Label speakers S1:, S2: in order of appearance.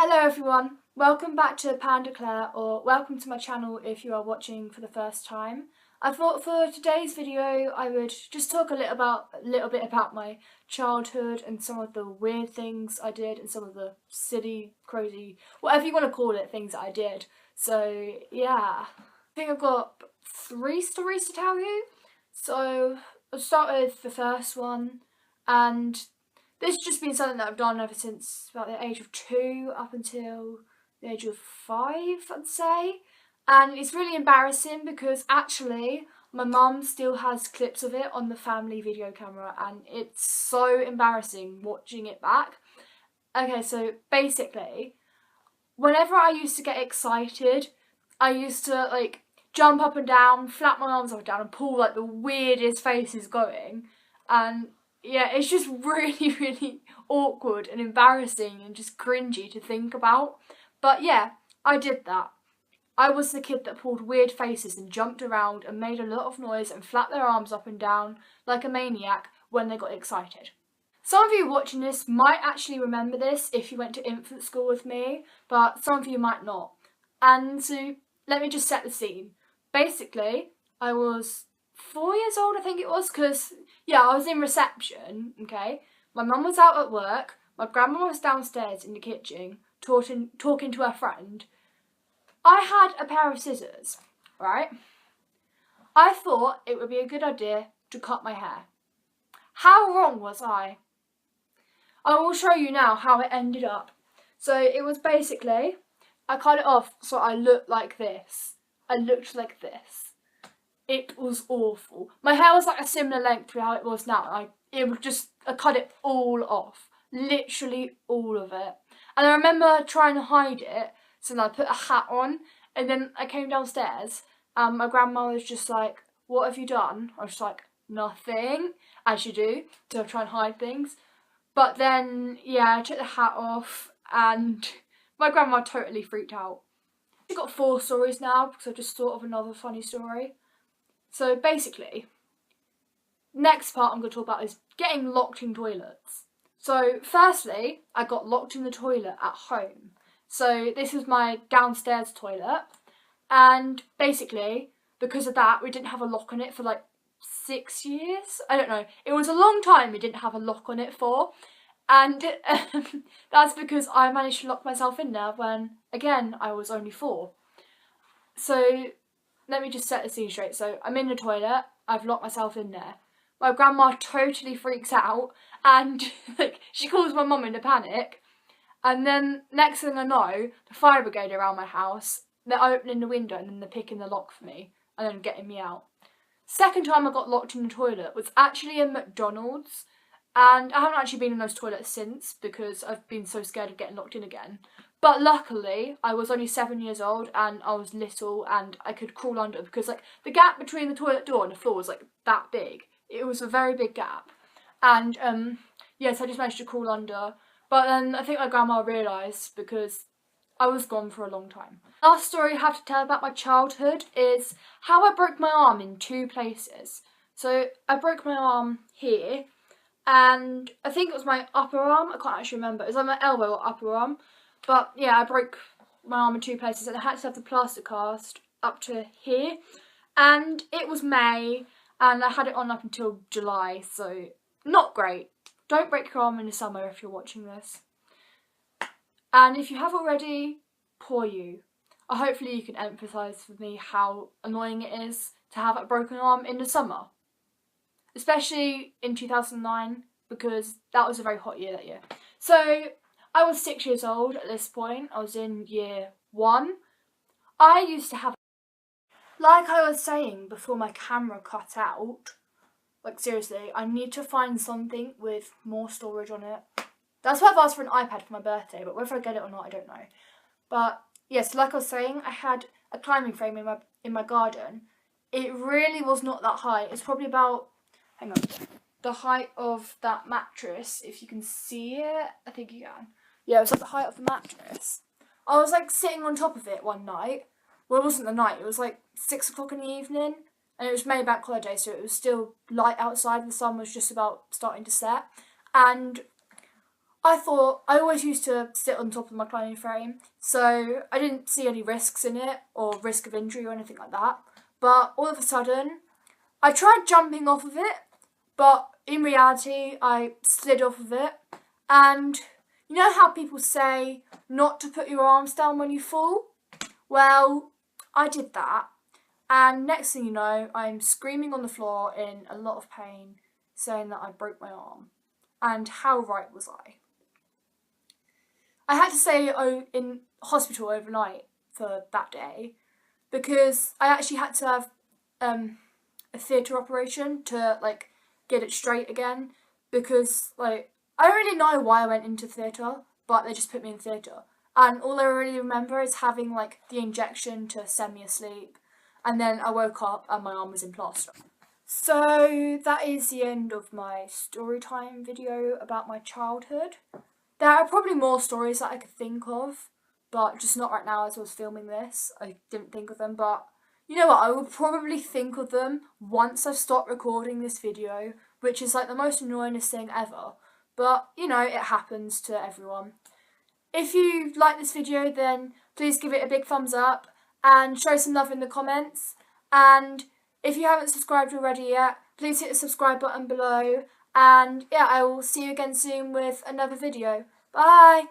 S1: Hello everyone, welcome back to Panda Clare, or welcome to my channel if you are watching for the first time. I thought for today's video I would just talk a little bit about my childhood and some of the weird things I did and some of the silly, crazy, whatever you want to call it, things that I did. So yeah, I think I've got 3 stories to tell you. So I'll start with the first one, and this has just been something that I've done ever since about the age of 2 up until the age of 5, I'd say. And it's really embarrassing because actually my mum still has clips of it on the family video camera and it's so embarrassing watching it back. Okay, so basically, whenever I used to get excited, I used to jump up and down, flap my arms up and down and pull like the weirdest faces going. And yeah, it's just really awkward and embarrassing and just cringy to think about. But yeah, I did that. I was the kid that pulled weird faces and jumped around and made a lot of noise and flapped their arms up and down like a maniac when they got excited. Some of you watching this might actually remember this if you went to infant school with me, but some of you might not. And so let me just set the scene. Basically, I was 4 years old, I think it was, because yeah, I was in reception, okay? My mum was out at work, my grandma was downstairs in the kitchen talking to her friend. I had a pair of scissors, right? I thought it would be a good idea to cut my hair. How wrong was I? I will show you now how it ended up. So it was basically, I cut it off so I looked like this. I looked like this. It was awful. My hair was like a similar length to how it was now. I cut it all off. Literally all of it. And I remember trying to hide it, so then I put a hat on, and then I came downstairs, and my grandma was just like, "What have you done?" I was just like, "Nothing," as you do, to try and hide things. But then, yeah, I took the hat off, and my grandma totally freaked out. I've got 4 stories now, because I just thought of another funny story. So basically, next part I'm going to talk about is getting locked in toilets. So firstly, I got locked in the toilet at home. So this is my downstairs toilet, and basically, because of that, we didn't have a lock on it for like 6 years. I don't know. It was a long time we didn't have a lock on it for, and that's because I managed to lock myself in there when, again, I was only 4. So let me just set the scene straight. So I'm in the toilet, I've locked myself in there. My grandma totally freaks out and she calls my mum in a panic. And then next thing I know, the fire brigade around my house, they're opening the window and then they're picking the lock for me and then getting me out. Second time I got locked in the toilet was actually in McDonald's, and I haven't actually been in those toilets since because I've been so scared of getting locked in again. But luckily, I was only 7 years old and I was little and I could crawl under because the gap between the toilet door and the floor was that big. It was a very big gap. And yes, I just managed to crawl under. But then I think my grandma realised because I was gone for a long time. Last story I have to tell about my childhood is how I broke my arm in 2 places. So I broke my arm here, and I think it was my upper arm. I can't actually remember. It was like my elbow or upper arm. But yeah, I broke my arm in 2 places and I had to have the plaster cast up to here. And it was May and I had it on up until July, so not great. Don't break your arm in the summer if you're watching this. And if you have already, poor you. Hopefully you can empathise with me how annoying it is to have a broken arm in the summer. Especially in 2009, because that was a very hot year that year. So I was 6 years old at this point. I was in year 1. I used to have, like I was saying before my camera cut out, seriously, I need to find something with more storage on it. That's why I've asked for an iPad for my birthday, but whether I get it or not, I don't know. But yes, like I was saying, I had a climbing frame in my garden. It really was not that high. It's probably about, hang on, the height of that mattress, if you can see it. I think you can. Yeah, it was the height of the mattress. I was sitting on top of it one night. Well, it wasn't the night, it was 6 o'clock in the evening. And it was May bank holiday, so it was still light outside. The sun was just about starting to set. And I thought, I always used to sit on top of my climbing frame, so I didn't see any risks in it or risk of injury or anything like that. But all of a sudden, I tried jumping off of it, but in reality, I slid off of it. And you know how people say not to put your arms down when you fall? Well, I did that. And next thing you know, I'm screaming on the floor in a lot of pain, saying that I broke my arm. And how right was I? I had to stay in hospital overnight for that day because I actually had to have a theatre operation to like get it straight again, because like I don't really know why I went into theatre, but they just put me in theatre, and all I really remember is having like the injection to send me asleep, and then I woke up and my arm was in plaster. So that is the end of my story time video about my childhood. There are probably more stories that I could think of, but just not right now as I was filming this. I didn't think of them, but you know what, I will probably think of them once I've stopped recording this video, which is like the most annoyingest thing ever. But, you know, it happens to everyone. If you like this video, then please give it a big thumbs up and show some love in the comments. And if you haven't subscribed already yet, please hit the subscribe button below. And yeah, I will see you again soon with another video. Bye!